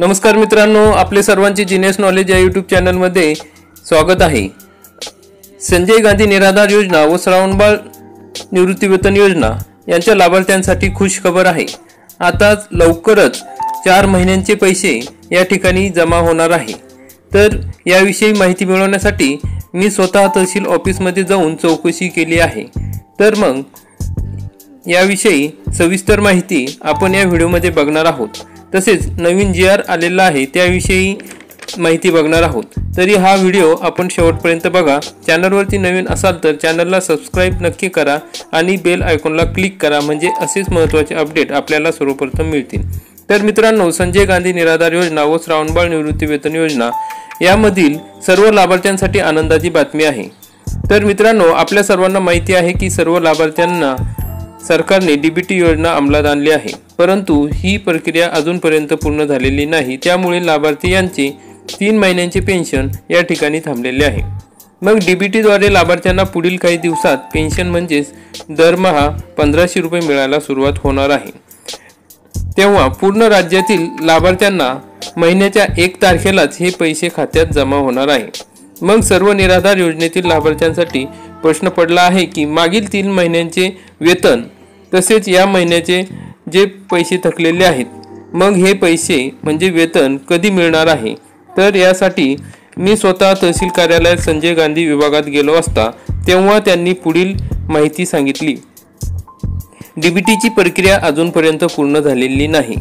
नमस्कार मित्रांनो, आपले सर्वांचे जीनियस नॉलेज या यूट्यूब चॅनलमध्ये स्वागत आहे। संजय गांधी निराधार योजना व श्रावणबाळ निवृत्तीवेतन योजना यांच्या लाभार्थ्यांसाठी खुश खबर आहे। आता लवकरच 4 महिन्यांचे पैसे या ठिकाणी जमा होणार आहे। तर याविषयी माहिती मिळवण्यासाठी मी स्वतः तहसील ऑफिसमध्ये जाऊन चौकशी केली आहे। तर मग याविषयी सविस्तर माहिती आपण या व्हिडिओमध्ये बघणार आहोत। तसेच नवीन जीआर आलेला आहे त्याविषयी माहिती बघणार आहोत। तरी हा व्हिडिओ आपण शेवटपर्यंत बघा। चॅनलवरती नवीन असाल तर चॅनलला सबस्क्राइब नक्की करा आणि बेल आयकॉनला क्लिक करा, म्हणजे असेच महत्त्वाचे अपडेट आपल्याला सर्वप्रथम मिळतील। तर मित्रांनो, संजय गांधी निराधार योजना व श्रावणबाळ निवृत्तीवेतन योजना यामधील सर्व लाभार्थ्यांसाठी आनंदाची बातमी आहे। तर मित्रांनो, आपल्या सर्वांना माहिती आहे की सर्व लाभार्थ्यांना सरकारने डीबीटी योजना अंमलात आणली आहे, परंतु ही प्रक्रिया अजूनपर्यंत पूर्ण झालेली नाही। त्यामुळे लाभार्थी यांचे 3 महिन्यांचे पेन्शन या ठिकाणी थांबलेले आहे। मग डीबीटीद्वारे लाभार्थ्यांना पुढील काही दिवसात पेन्शन म्हणजेच दरमहा 1500 रुपये मिळायला सुरुवात होणार आहे। तेव्हा पूर्ण राज्यातील लाभार्थ्यांना महिन्याच्या 1 तारखेलाच हे पैसे खात्यात जमा होणार आहे। मग सर्व निराधार योजनेतील लाभार्थ्यांसाठी प्रश्न पडला आहे की मागील 3 महिन्यांचे वेतन तसेच या महिन्याचे जे पैसे थकलेले आहेत, मग हे पैसे म्हणजे वेतन कधी मिळणार आहे। तर यासाठी मी स्वतः तहसील कार्यालयात संजय गांधी विभागात गेलो असता तेव्हा त्यांनी पुढील माहिती सांगितली। डीबीटीची प्रक्रिया अजूनपर्यंत पूर्ण झालेली नाही।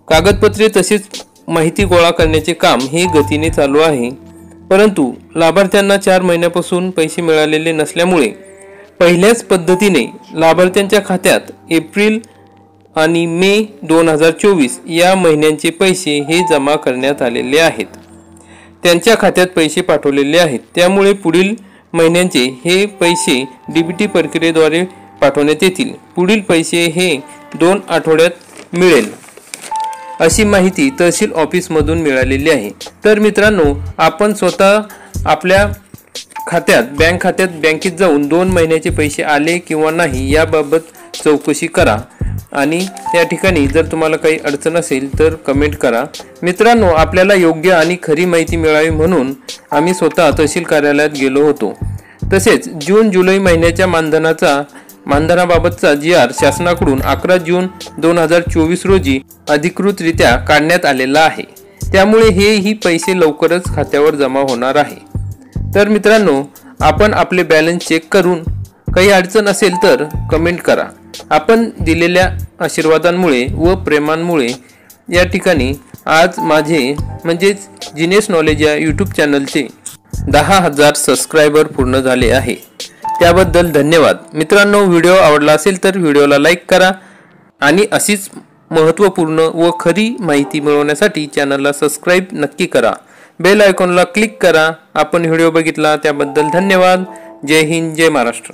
कागदपत्रे तसेच माहिती गोळा करण्याचे काम हे गतीने चालू आहे, परंतु लाभार्थ्यांना 4 महिन्यापासून पैसे मिळालेले नसल्यामुळे पहिल्याच पद्धतीने लाभार्थ्यांच्या खात्यात एप्रिल आणि मे 2024 या महिन्यांचे पैसे हे जमा करण्यात आलेले आहेत। त्यांच्या खात्यात पैसे पाठवलेले आहेत। त्यामुळे पुढील महिन्यांचे हे पैसे डीबीटी प्रक्रियेद्वारे पाठवण्यात येतील। पुढील पैसे हे 2 आठवड्यात मिळेल अशी माहिती तहसील ऑफिसमधून मिळालेली आहे। तर मित्रांनो, आपण स्वतः आपल्या बँक खात्यात बँकेत जाऊन 2 महिन्याचे पैसे आले किंवा नाही याबाबत चौकशी करा आणि त्या ठिकाणी जर तुम्हाला काही अडचण असेल तर कमेंट करा। मित्रांनो, आपल्याला योग्य आणि खरी माहिती मिळावी म्हणून आम्ही स्वतः तहसील कार्यालयात गेलो होतो। तसेच जून जुलै महिन्याच्या मानधनाबाबतचा जीआर शासनाकडून 11 जून 2024 रोजी अधिकृतरित्या काढण्यात आलेला आहे। त्यामुळे हेही पैसे लवकरच खात्यावर जमा होणार आहे। तर मित्रांनो, आपण आपले बॅलन्स चेक करून काही अडचण असेल तर कमेंट करा। आपण दिलेल्या आशीर्वादांमुळे व प्रेमांमुळे या ठिकाणी आज माझे म्हणजेच जीनियस नॉलेज या यूट्यूब चॅनलचे 10,000 सबस्क्रायबर पूर्ण झाले आहे। त्याबद्दल धन्यवाद। मित्रांनो, व्हिडिओ आवडला असेल तर व्हिडिओला लाईक करा आणि अशीच महत्त्वपूर्ण व खरी माहिती मिळवण्यासाठी चॅनलला सबस्क्राइब नक्की करा। बेल आयकॉनला क्लिक करा। आपण व्हिडिओ बघितला त्याबद्दल धन्यवाद। जय हिंद, जय महाराष्ट्र।